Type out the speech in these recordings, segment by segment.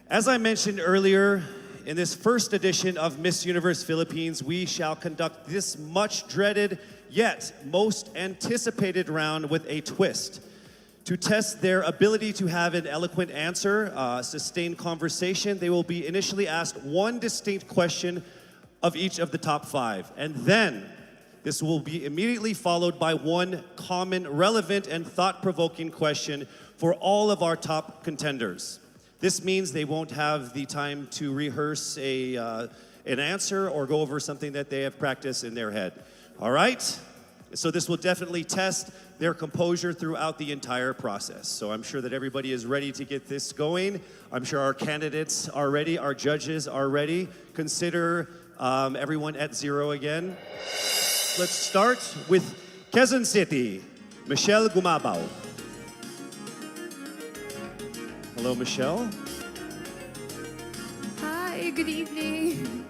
As I mentioned earlier, in this first edition of Miss Universe Philippines, we shall conduct this much dreaded yet most anticipated round with a twist. To test their ability to have an eloquent answer, sustained conversation, they will be initially asked one distinct question of each of the top five. And then, this will be immediately followed by one common, relevant, and thought-provoking question for all of our top contenders. This means they won't have the time to rehearse an answer or go over something that they have practiced in their head. All right? So this will definitely test their composure throughout the entire process. So I'm sure that everybody is ready to get this going. I'm sure our candidates are ready, our judges are ready. Consider everyone at zero again. Let's start with Quezon City, Michelle Gumabao. Hello, Michelle. Hi, good evening.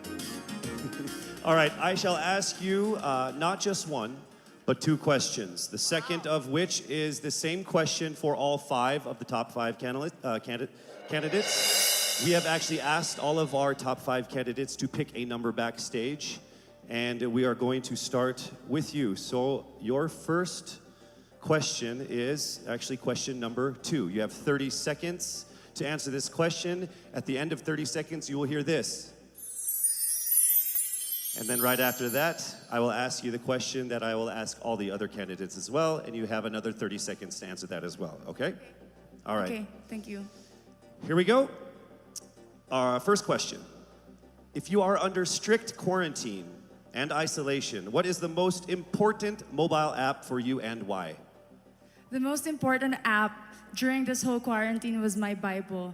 All right, I shall ask you not just one, but two questions. The second of which is the same question for all five of the top five candidates. We have actually asked all of our top five candidates to pick a number backstage, and we are going to start with you. So your first question is actually question number 2. You have 30 seconds to answer this question. At the end of 30 seconds, you will hear this. And then right after that, I will ask you the question that I will ask all the other candidates as well, and you have another 30 seconds to answer that as well, okay? All right. Okay, thank you. Here we go. Our first question. If you are under strict quarantine and isolation, what is the most important mobile app for you and why? The most important app during this whole quarantine was my Bible.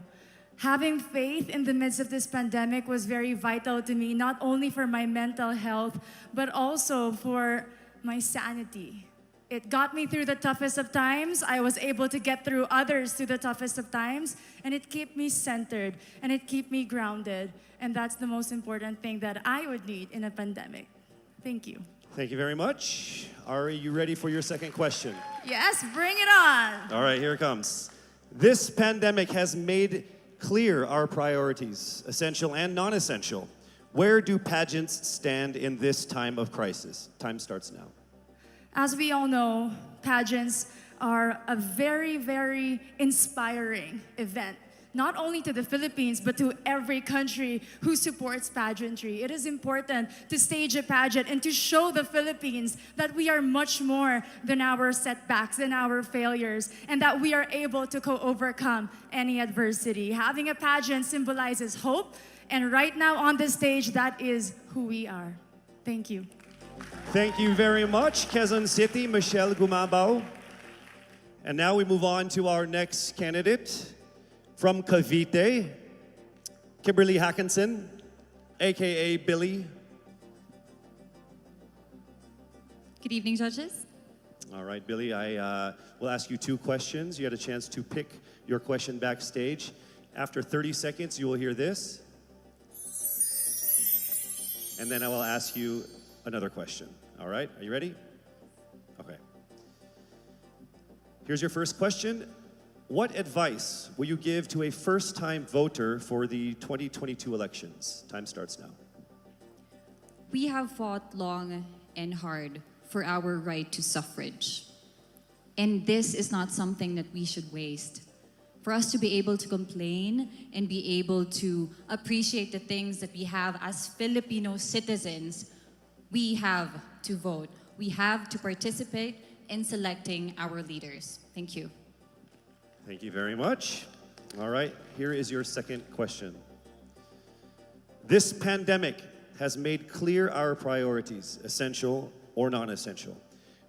Having faith in the midst of this pandemic was very vital to me, not only for my mental health, but also for my sanity. It got me through the toughest of times. I was able to get through others through the toughest of times, and it kept me centered, and it kept me grounded. And that's the most important thing that I would need in a pandemic. Thank you. Thank you very much. Are you ready for your second question? Yes, bring it on. All right, here it comes. This pandemic has made clear our priorities, essential and non-essential. Where do pageants stand in this time of crisis? Time starts now. As we all know, pageants are a very, very inspiring event, not only to the Philippines, but to every country who supports pageantry. It is important to stage a pageant and to show the Philippines that we are much more than our setbacks, than our failures, and that we are able to overcome any adversity. Having a pageant symbolizes hope, and right now on the stage, that is who we are. Thank you. Thank you very much, Quezon City, Michelle Gumabao. And now we move on to our next candidate. From Cavite, Kimberly Hackinson, aka Billy. Good evening, judges. All right, Billy, I will ask you two questions. You had a chance to pick your question backstage. After 30 seconds, you will hear this. And then I will ask you another question. All right, are you ready? Okay. Here's your first question. What advice will you give to a first-time voter for the 2022 elections? Time starts now. We have fought long and hard for our right to suffrage. And this is not something that we should waste. For us to be able to complain and be able to appreciate the things that we have as Filipino citizens, we have to vote. We have to participate in selecting our leaders. Thank you. Thank you very much. All right, here is your second question. This pandemic has made clear our priorities, essential or non-essential.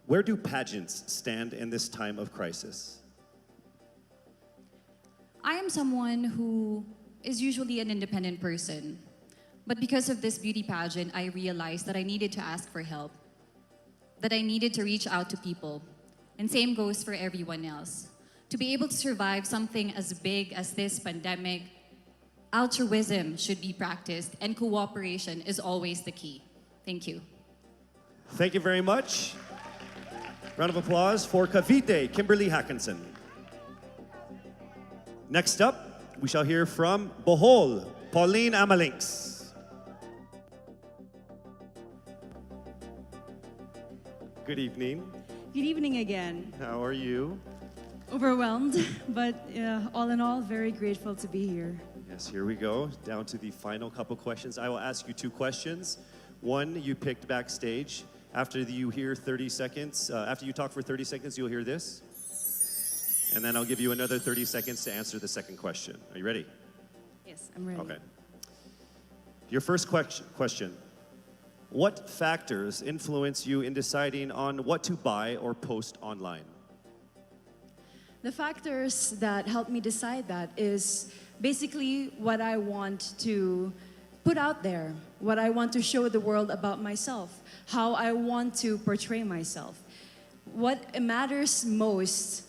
Where do pageants stand in this time of crisis? I am someone who is usually an independent person. But because of this beauty pageant, I realized that I needed to ask for help, that I needed to reach out to people. And same goes for everyone else. To be able to survive something as big as this pandemic, altruism should be practiced and cooperation is always the key. Thank you. Thank you very much. Round of applause for Cavite, Kimberly Hackinson. Next up, we shall hear from Bohol, Pauline Amalinks. Good evening. Good evening again. How are you? Overwhelmed, but all in all, very grateful to be here. Yes, here we go. Down to the final couple questions. I will ask you two questions. One you picked backstage. After you hear 30 seconds, after you talk for 30 seconds, you'll hear this. And then I'll give you another 30 seconds to answer the second question. Are you ready? Yes, I'm ready. Okay. Your first question. What factors influence you in deciding on what to buy or post online? The factors that help me decide that is basically what I want to put out there, what I want to show the world about myself, how I want to portray myself. What matters most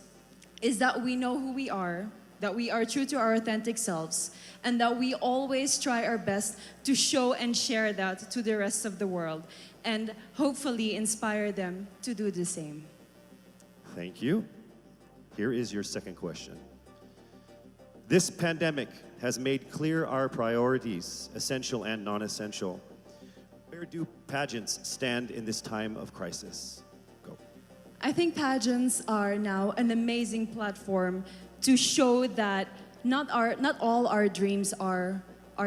is that we know who we are, that we are true to our authentic selves, and that we always try our best to show and share that to the rest of the world, and hopefully inspire them to do the same. Thank you. Here is your second question. This pandemic has made clear our priorities, essential and non-essential. Where do pageants stand in this time of crisis? Go. I think pageants are now an amazing platform to show that not all our dreams are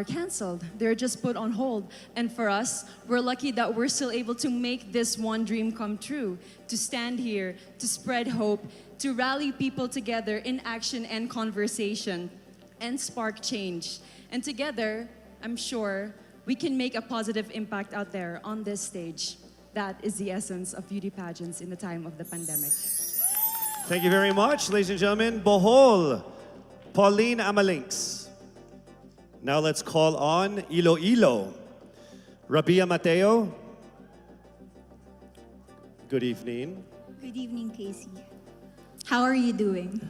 canceled. They're just put on hold. And for us, we're lucky that we're still able to make this one dream come true, to stand here, to spread hope, to rally people together in action and conversation, and spark change. And together, I'm sure, we can make a positive impact out there on this stage. That is the essence of beauty pageants in the time of the pandemic. Thank you very much, ladies and gentlemen. Bohol, Pauline Amalinks. Now let's call on Iloilo, Rabia Mateo. Good evening. Good evening, Casey. How are you doing?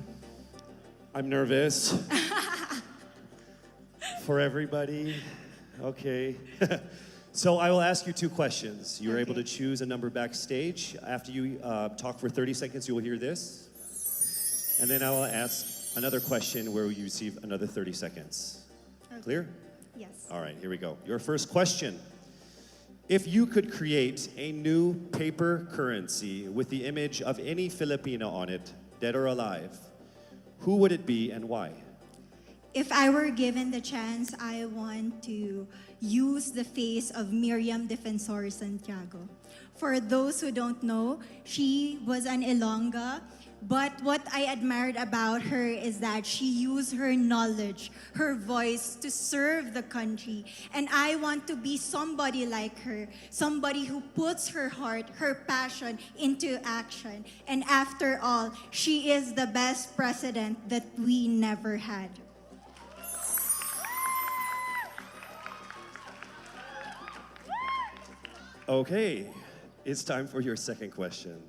I'm nervous. For everybody. Okay. So I will ask you two questions. You're able to choose a number backstage. After you talk for 30 seconds, you will hear this. And then I will ask another question where you receive another 30 seconds. Okay. Clear? Yes. All right, here we go. Your first question. If you could create a new paper currency with the image of any Filipino on it, dead or alive, who would it be and why? If I were given the chance, I want to use the face of Miriam Defensor Santiago. For those who don't know, she was an Ilongga, but what I admired about her is that she used her knowledge, her voice to serve the country. And I want to be somebody like her, somebody who puts her heart, her passion into action. And after all, she is the best president that we never had. Okay, it's time for your second question.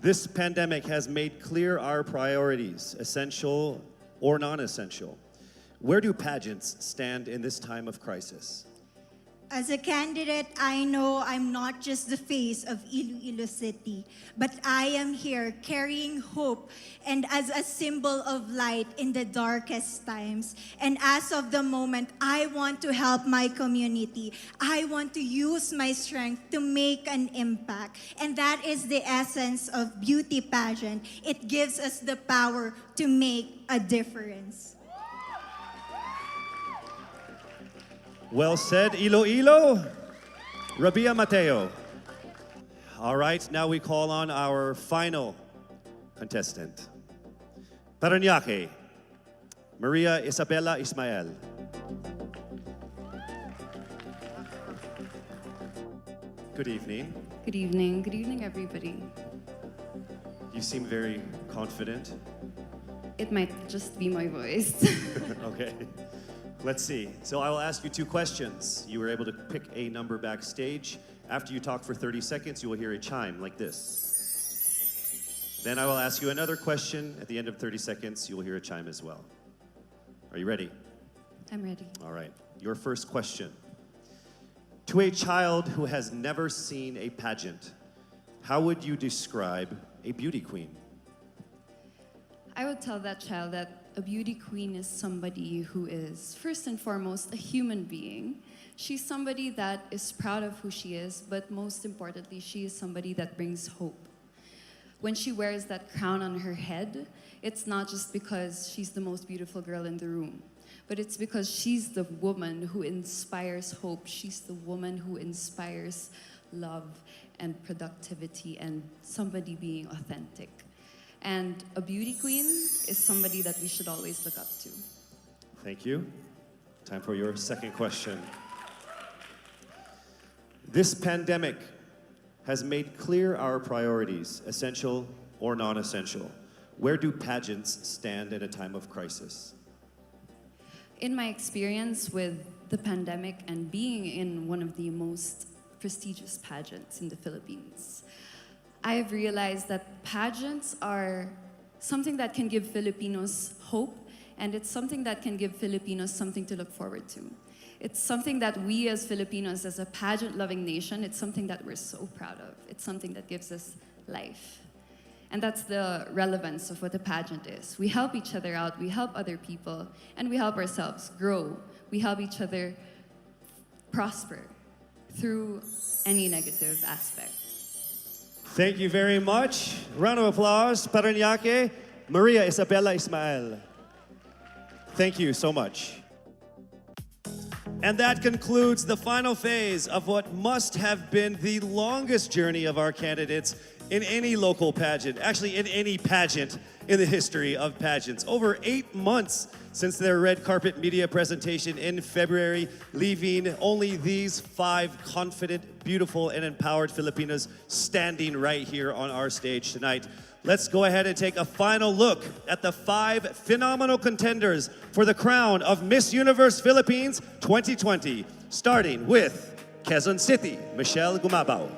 This pandemic has made clear our priorities, essential or non-essential. Where do pageants stand in this time of crisis? As a candidate, I know I'm not just the face of Iloilo City, but I am here carrying hope and as a symbol of light in the darkest times. And as of the moment, I want to help my community. I want to use my strength to make an impact. And that is the essence of beauty pageant. It gives us the power to make a difference. Well said, Iloilo. Rabia Mateo. All right, now we call on our final contestant. Parañaque, Maria Isabella Ismael. Good evening. Good evening. Good evening, everybody. You seem very confident. It might just be my voice. Okay. Let's see. So I will ask you two questions. You were able to pick a number backstage. After you talk for 30 seconds, you will hear a chime like this. Then I will ask you another question. At the end of 30 seconds, you will hear a chime as well. Are you ready? I'm ready. All right. Your first question. To a child who has never seen a pageant, how would you describe a beauty queen? I would tell that child that a beauty queen is somebody who is, first and foremost, a human being. She's somebody that is proud of who she is, but most importantly, she is somebody that brings hope. When she wears that crown on her head, it's not just because she's the most beautiful girl in the room, but it's because she's the woman who inspires hope. She's the woman who inspires love and productivity and somebody being authentic. And a beauty queen is somebody that we should always look up to. Thank you. Time for your second question. This pandemic has made clear our priorities, essential or non-essential. Where do pageants stand at a time of crisis? In my experience with the pandemic and being in one of the most prestigious pageants in the Philippines, I have realized that pageants are something that can give Filipinos hope, and it's something that can give Filipinos something to look forward to. It's something that we as Filipinos, as a pageant-loving nation, it's something that we're so proud of. It's something that gives us life. And that's the relevance of what a pageant is. We help each other out, we help other people, and we help ourselves grow. We help each other prosper through any negative aspect. Thank you very much. Round of applause, Paranaque, Maria Isabella Ismael. Thank you so much. And that concludes the final phase of what must have been the longest journey of our candidates in any local pageant, actually in any pageant in the history of pageants. Over 8 months since their red carpet media presentation in February, leaving only these 5 confident, beautiful, and empowered Filipinas standing right here on our stage tonight. Let's go ahead and take a final look at the 5 phenomenal contenders for the crown of Miss Universe Philippines 2020, starting with Quezon City, Michelle Gumabao.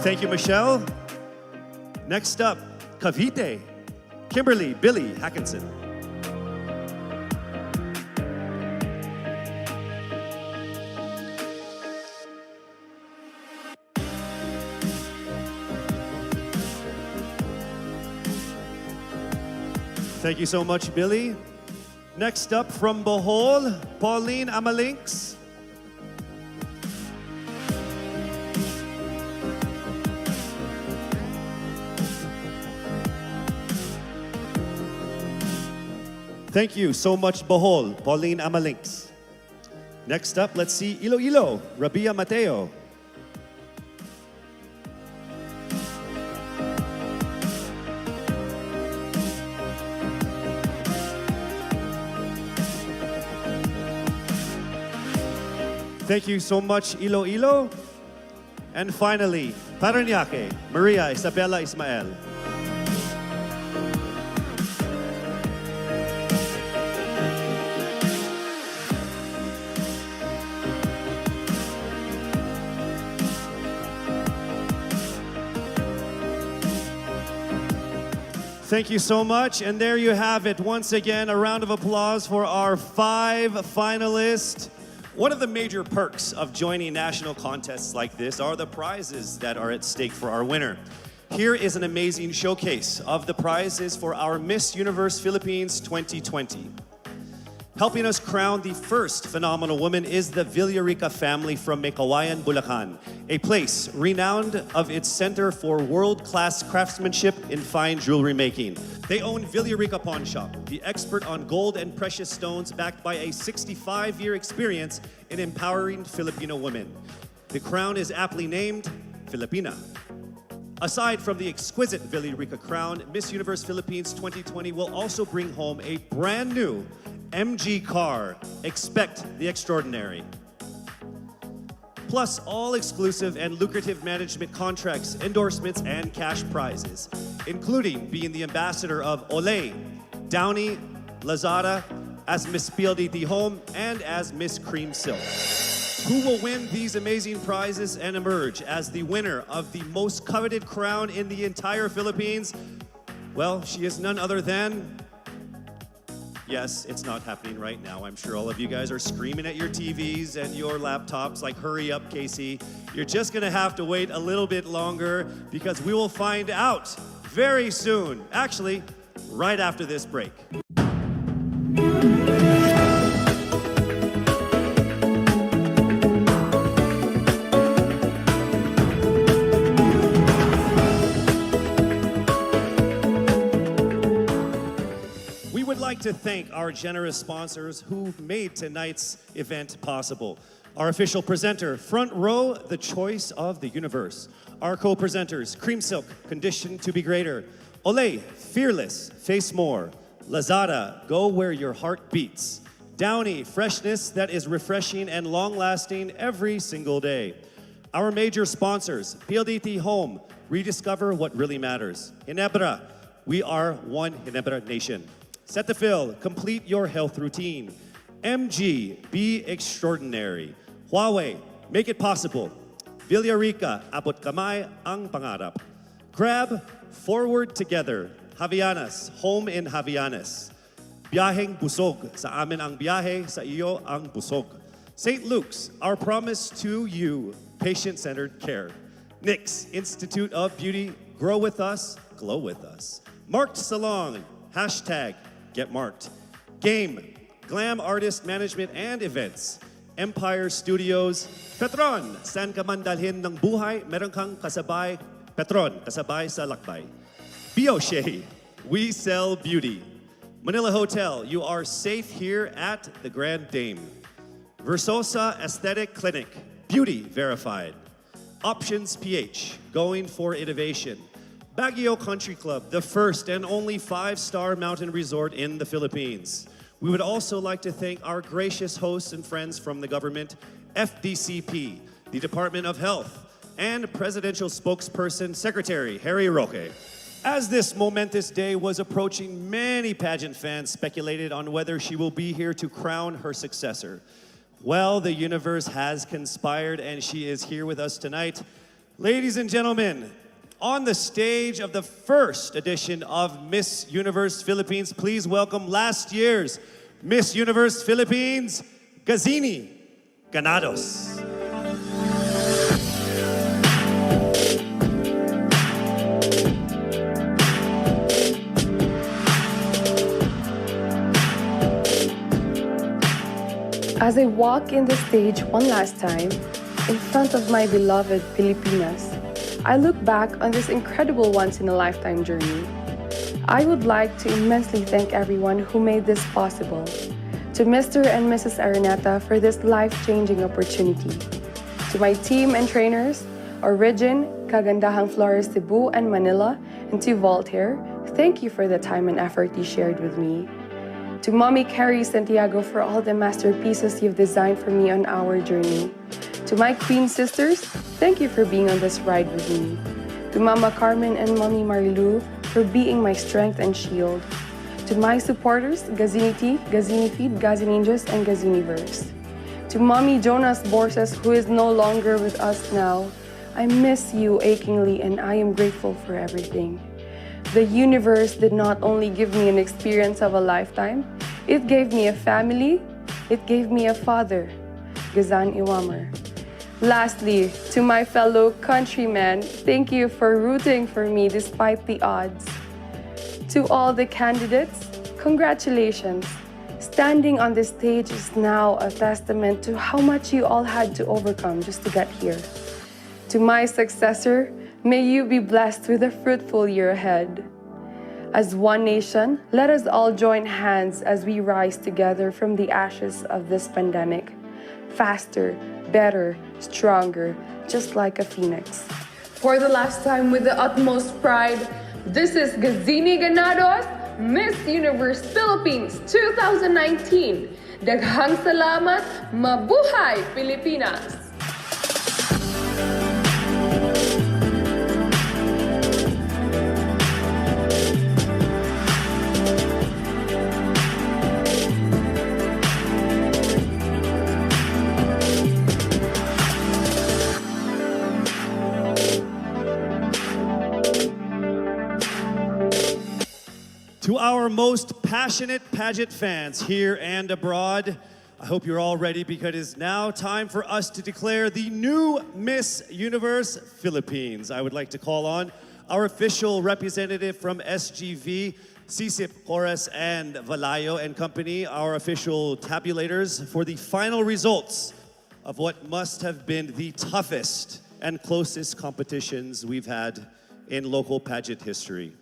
Thank you, Michelle. Next up, Cavite, Kimberly Billy Hackinson. Thank you so much, Billy. Next up from Bohol, Pauline Amalinks. Thank you so much, Bohol, Pauline Amalinks. Next up, let's see Iloilo, Rabia Mateo. Thank you so much, Iloilo. And finally, Paranaque, Maria Isabella Ismael. Thank you so much. And there you have it. Once again, a round of applause for our 5 finalists. One of the major perks of joining national contests like this are the prizes that are at stake for our winner. Here is an amazing showcase of the prizes for our Miss Universe Philippines 2020. Helping us crown the first phenomenal woman is the Villarica family from Mekawayan, Bulacan, a place renowned of its center for world-class craftsmanship in fine jewelry making. They own Villarica Pawn Shop, the expert on gold and precious stones, backed by a 65-year experience in empowering Filipino women. The crown is aptly named Filipina. Aside from the exquisite Villarica crown, Miss Universe Philippines 2020 will also bring home a brand new MG car. Expect the extraordinary. Plus all exclusive and lucrative management contracts, endorsements, and cash prizes, including being the ambassador of Olay, Downy, Lazada, as Miss PLDT Home, and as Miss Cream Silk. Who will win these amazing prizes and emerge as the winner of the most coveted crown in the entire Philippines? Well, she is none other than Yes, it's not happening right now. I'm sure all of you guys are screaming at your TVs and your laptops like, hurry up, Casey. You're just gonna have to wait a little bit longer because we will find out very soon. Actually, right after this break. We would like to thank our generous sponsors who made tonight's event possible. Our official presenter, Front Row, the choice of the universe. Our co-presenters, Cream Silk, Conditioned to be Greater. Olay, Fearless, Face More. Lazada, Go Where Your Heart Beats. Downy, freshness that is refreshing and long-lasting every single day. Our major sponsors, PLDT Home, rediscover what really matters. Ginebra, we are one Ginebra nation. Cetaphil, complete your health routine. MG, be extraordinary. Huawei, make it possible. Villarica, abot kamay ang pangarap. Grab, forward together. Javianas, home in Javianas. Biyaheng busog, sa amin ang biyahe, sa iyo ang busog. St. Luke's, our promise to you, patient-centered care. NYX, Institute of Beauty, grow with us, glow with us. Marked Salon, hashtag Get Marked. Game, Glam Artist Management and Events. Empire Studios. Petron, saan ka man dalhin ng buhay, meron kang kasabay. Petron, kasabay sa lakbay. Bioshea, we sell beauty. Manila Hotel, you are safe here at the Grand Dame. Versosa Aesthetic Clinic, beauty verified. Options PH, going for innovation. Baguio Country Club, the first and only 5-star mountain resort in the Philippines. We would also like to thank our gracious hosts and friends from the government, FDCP, the Department of Health, and Presidential Spokesperson Secretary Harry Roque. As this momentous day was approaching, many pageant fans speculated on whether she will be here to crown her successor. Well, the universe has conspired and she is here with us tonight. Ladies and gentlemen, on the stage of the first edition of Miss Universe Philippines, please welcome last year's Miss Universe Philippines, Gazini Ganados. As I walk in the stage one last time, in front of my beloved Pilipinas, I look back on this incredible once-in-a-lifetime journey. I would like to immensely thank everyone who made this possible. To Mr. and Mrs. Araneta for this life-changing opportunity. To my team and trainers, Origin, Kagandahang Flores Cebu and Manila, and to Voltaire, thank you for the time and effort you shared with me. To Mommy Carrie Santiago for all the masterpieces you've designed for me on our journey. To my Queen sisters, thank you for being on this ride with me. To Mama Carmen and Mommy Marilu for being my strength and shield. To my supporters, Gazini Tea, Gazini Feed, Gazininjas, and Gaziniverse. To Mommy Jonas Borses, who is no longer with us now, I miss you achingly and I am grateful for everything. The universe did not only give me an experience of a lifetime, it gave me a family, it gave me a father, Gazan Iwamer. Lastly, to my fellow countrymen, thank you for rooting for me despite the odds. To all the candidates, congratulations. Standing on this stage is now a testament to how much you all had to overcome just to get here. To my successor, may you be blessed with a fruitful year ahead. As one nation, let us all join hands as we rise together from the ashes of this pandemic. Faster, better, stronger, just like a phoenix. For the last time with the utmost pride, this is Gazini Ganados, Miss Universe Philippines 2019. Daghang salamat, mabuhay Pilipinas! To our most passionate pageant fans here and abroad, I hope you're all ready because it is now time for us to declare the new Miss Universe Philippines. I would like to call on our official representative from SGV, Sisip Corres and Valayo and Company, our official tabulators for the final results of what must have been the toughest and closest competitions we've had in local pageant history.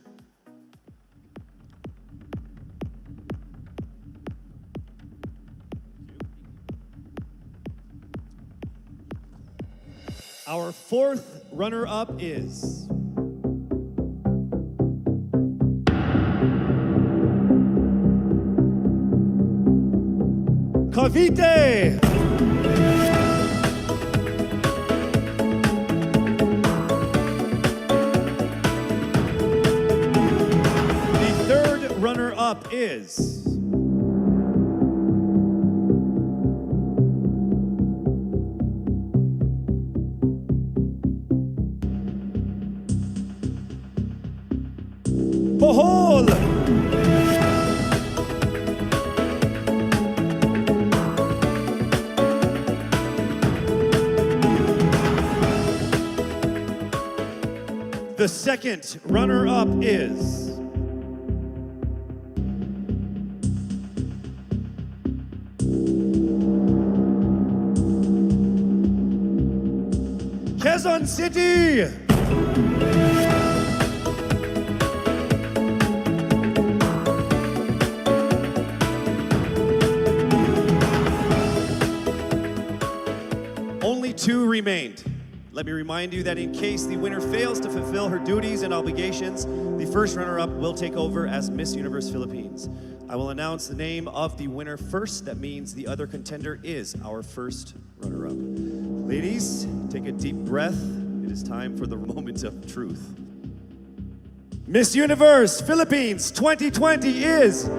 Our fourth runner-up is Cavite. The third runner-up is Bohol. The second runner-up is Quezon City. Only two remained. Let me remind you that in case the winner fails to fulfill her duties and obligations, the first runner-up will take over as Miss Universe Philippines. I will announce the name of the winner first. That means the other contender is our first runner-up. Ladies, take a deep breath. It is time for the moment of truth. Miss Universe Philippines 2020 is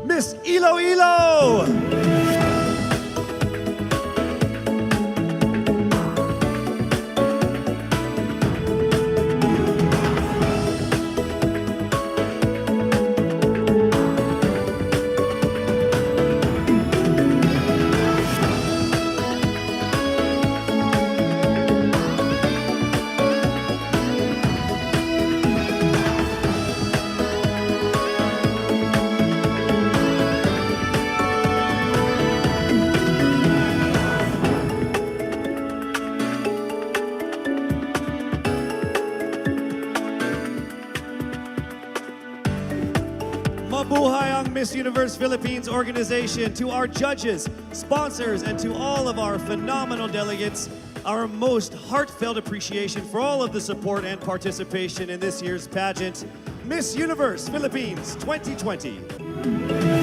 Miss Iloilo. Mabuhay ang Miss Universe Philippines organization. To our judges, sponsors, and to all of our phenomenal delegates, our most heartfelt appreciation for all of the support and participation in this year's pageant, Miss Universe Philippines 2020.